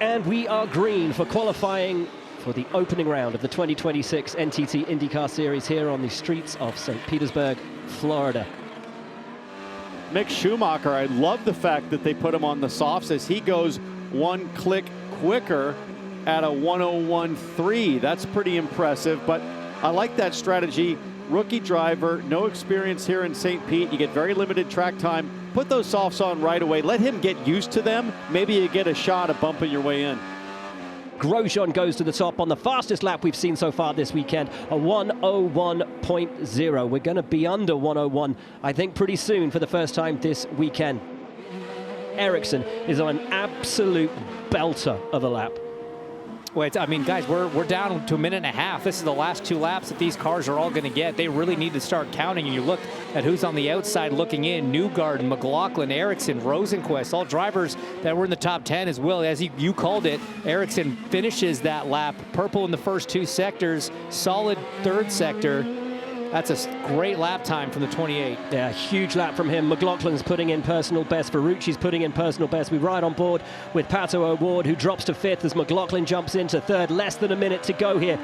and we are green for qualifying for the opening round of the 2026 NTT INDYCAR Series here on the streets of St. Petersburg, Florida. Mick Schumacher, I love the fact that they put him on the softs as he goes one click quicker at a 101.3. That's pretty impressive, but I like that strategy. Rookie driver, no experience here in St. Pete. You get very limited track time. Put those softs on right away. Let him get used to them. Maybe you get a shot at bumping your way in. Grosjean goes to the top on the fastest lap we've seen so far this weekend, a 1:01.0. We're going to be under 1:01, I think, pretty soon for the first time this weekend. Ericsson is on an absolute belter of a lap. Wait, I mean, guys, we're down to a minute and a half. This is the last two laps that these cars are all going to get. They really need to start counting. And you look at who's on the outside looking in: Newgarden, McLaughlin, Ericsson, Rosenquist, all drivers that were in the top 10 as well. As you called it, Ericsson finishes that lap. Purple in the first two sectors, solid third sector. That's a great lap time from the 28. Yeah, huge lap from him. McLaughlin's putting in personal best. Ferrucci's putting in personal best. We ride on board with Pato O'Ward, who drops to fifth as McLaughlin jumps into third. Less than a minute to go here.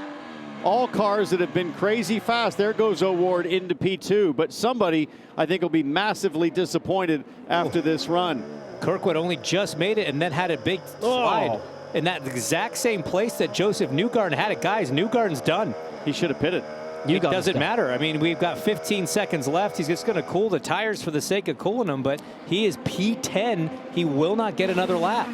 All cars that have been crazy fast. There goes O'Ward into P2, but somebody, I think, will be massively disappointed after this run. Kirkwood only just made it and then had a big slide in that exact same place that Joseph Newgarden had it. Guys, Newgarden's done. He should have pitted. It doesn't matter. I mean, we've got 15 seconds left. He's just going to cool the tires for the sake of cooling them, but he is P10. He will not get another lap.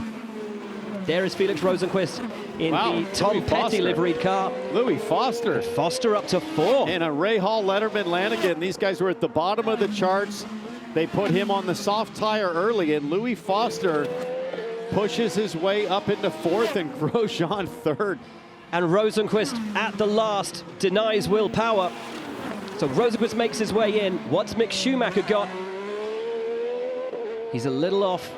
There is Felix Rosenquist in the Tom Petty liveried car. Louis Foster. Foster up to 4. And a Ray Hall, Letterman, Lanigan. These guys were at the bottom of the charts. They put him on the soft tire early, and Louis Foster pushes his way up into 4th and Grosjean 3rd. And Rosenquist at the last denies Will Power. So Rosenquist makes his way in. What's Mick Schumacher got? He's a little off,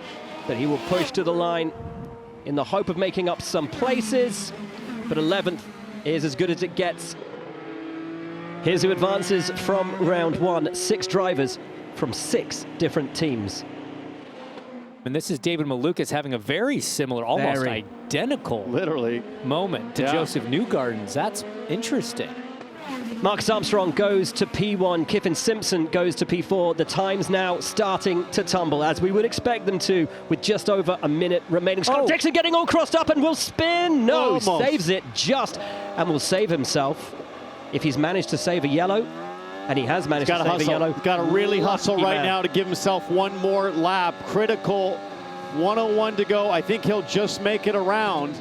but he will push to the line in the hope of making up some places. But 11th is as good as it gets. Here's who advances from round 1. 6 drivers from 6 different teams. And this is David Malukas having a very similar, almost identical moment to Joseph Newgarden's. That's interesting. Marcus Armstrong goes to P1. Kiffin Simpson goes to P4. The times now starting to tumble, as we would expect them to, with just over a minute remaining. Scott Dixon getting all crossed up and will spin. No, saves it just, and will save himself if he's managed to save a yellow. And he has managed to save a yellow. Got to really hustle right now to give himself one more lap. Critical 101 to go. I think he'll just make it around.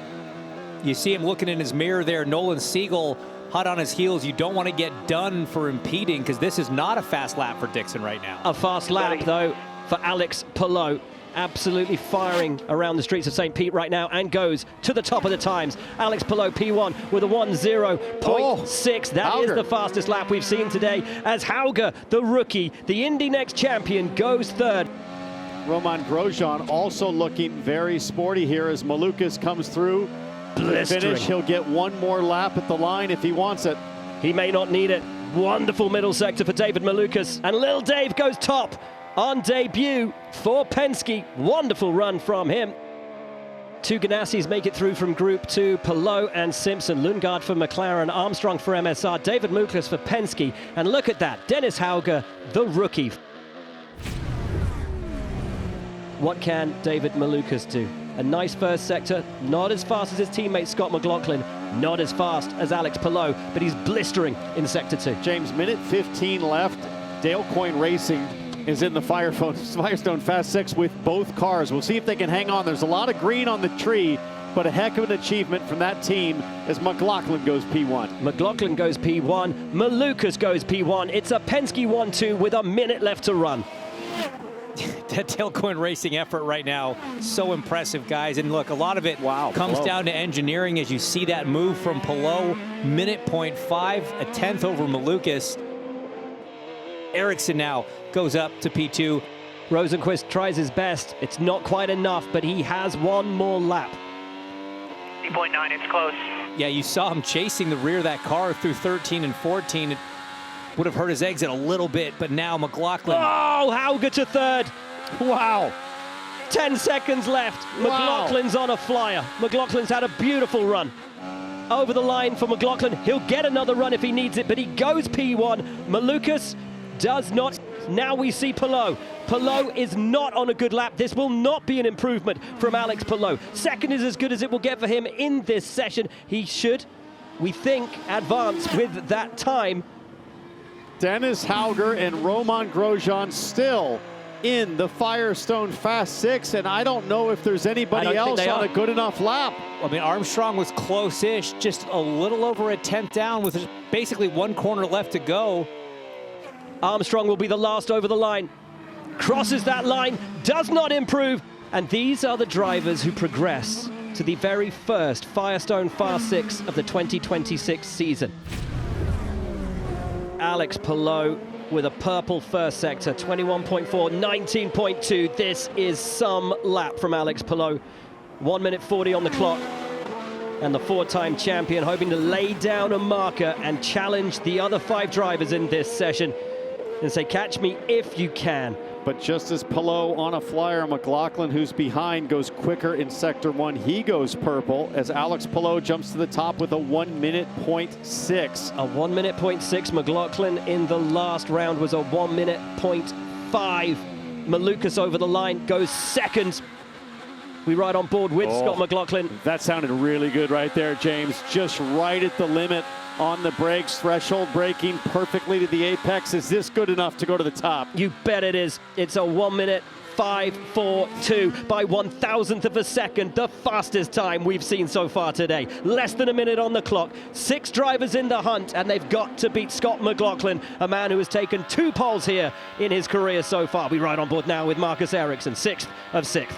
You see him looking in his mirror there. Nolan Siegel hot on his heels. You don't want to get done for impeding, because this is not a fast lap for Dixon right now. A fast lap, though, for Alex Palou. Absolutely firing around the streets of St. Pete right now, and goes to the top of the times. Alex Palou, P1, with a 1:0.6. That is the fastest lap we've seen today, as Hauger, the rookie, the Indy Next champion, goes 3rd. Roman Grosjean also looking very sporty here as Malukas comes through. Finish, he'll get one more lap at the line if he wants it. He may not need it. Wonderful middle sector for David Malukas, and Lil Dave goes top on debut for Penske. Wonderful run from him. 2 Ganassis make it through from Group 2. Palou and Simpson. Lundgaard for McLaren. Armstrong for MSR. David Malukas for Penske. And look at that. Dennis Hauger, the rookie. What can David Malukas do? A nice first sector. Not as fast as his teammate Scott McLaughlin. Not as fast as Alex Palou. But he's blistering in Sector 2. James, minute 15 left. Dale Coyne Racing is in the Firestone Fast 6 with both cars. We'll see if they can hang on. There's a lot of green on the tree, but a heck of an achievement from that team as McLaughlin goes P1. McLaughlin goes P1. Malukas goes P1. It's a Penske 1-2 with a minute left to run. That Dale Coyne Racing effort right now, so impressive, guys. And look, a lot of it comes down to engineering as you see that move from Palou. Minute .5, a 10th over Malukas. Ericsson now goes up to P2. Rosenquist tries his best. It's not quite enough, but he has one more lap. 3.9, it's close. Yeah, you saw him chasing the rear of that car through 13 and 14. It would have hurt his exit a little bit, but now McLaughlin. Oh, Hauger to 3rd. Wow. 10 seconds left. Wow. McLaughlin's on a flyer. McLaughlin's had a beautiful run. Over the line for McLaughlin. He'll get another run if he needs it, but he goes P1. Malukas does not. Now we see Palou. Palou is not on a good lap. This will not be an improvement from Alex Palou. Second is as good as it will get for him in this session. He should, we think, advance with that time. Dennis Hauger and Roman Grosjean still in the Firestone Fast Six, and I don't know if there's anybody else on a good enough lap. I mean, Armstrong was close-ish, just a little over a tenth down with basically one corner left to go. Armstrong will be the last over the line. Crosses that line, does not improve. And these are the drivers who progress to the very first Firestone Fast Six of the 2026 season. Alex Palou with a purple first sector, 21.4, 19.2. This is some lap from Alex Palou. 1 minute 40 on the clock. And the four-time champion hoping to lay down a marker and challenge the other 5 drivers in this session and say, catch me if you can. But just as Palou on a flyer, McLaughlin, who's behind, goes quicker in Sector 1. He goes purple as Alex Palou jumps to the top with a 1 minute .6. A 1 minute .6. McLaughlin in the last round was a 1 minute .5. Malukas over the line goes second. We ride on board with Scott McLaughlin. That sounded really good right there, James. Just right at the limit on the brakes, threshold braking perfectly to the apex. Is this good enough to go to the top? You bet it is. It's a 1 minute 5.42 by 1,000th of a second, the fastest time we've seen so far today. Less than a minute on the clock. 6 drivers in the hunt, and they've got to beat Scott McLaughlin, a man who has taken 2 poles here in his career so far. We ride on board now with Marcus Ericsson, 6th of 6th.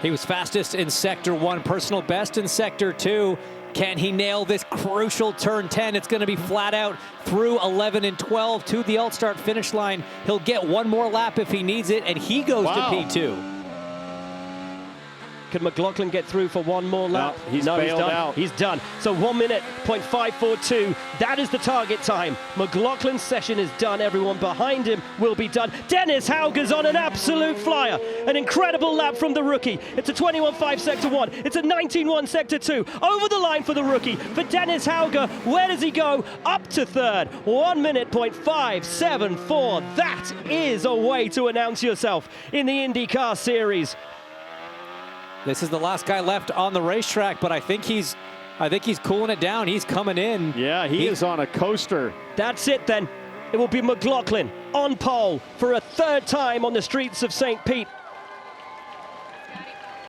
He was fastest in Sector 1, personal best in Sector 2. Can he nail this crucial turn 10? It's going to be flat out through 11 and 12 to the alt-start finish line. He'll get one more lap if he needs it, and he goes to P2. Can McLaughlin get through for one more lap? No, he's bailed out. He's done. So 1 minute .542. That is the target time. McLaughlin's session is done. Everyone behind him will be done. Dennis Hauger's on an absolute flyer. An incredible lap from the rookie. It's a 21.5 Sector 1. It's a 19.1 Sector 2. Over the line for the rookie. For Dennis Hauger, where does he go? Up to third. 1 minute .574. That is a way to announce yourself in the IndyCar series. This is the last guy left on the racetrack, but I think he's cooling it down. He's coming in. Yeah, he is on a coaster. That's it then. It will be McLaughlin on pole for a 3rd time on the streets of St. Pete.